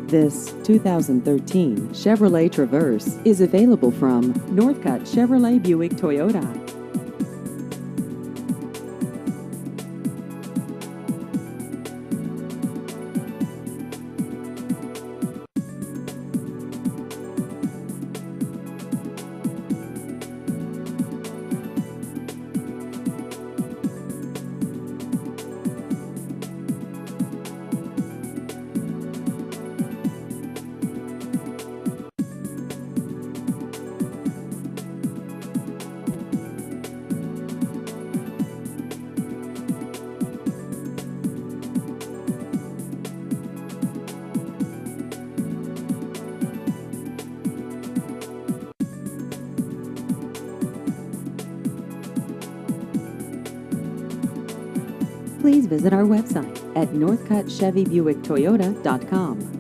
This 2013 Chevrolet Traverse is available from Northcutt Chevrolet Buick Toyota. Please visit our website at northcuttchevybuicktoyota.com.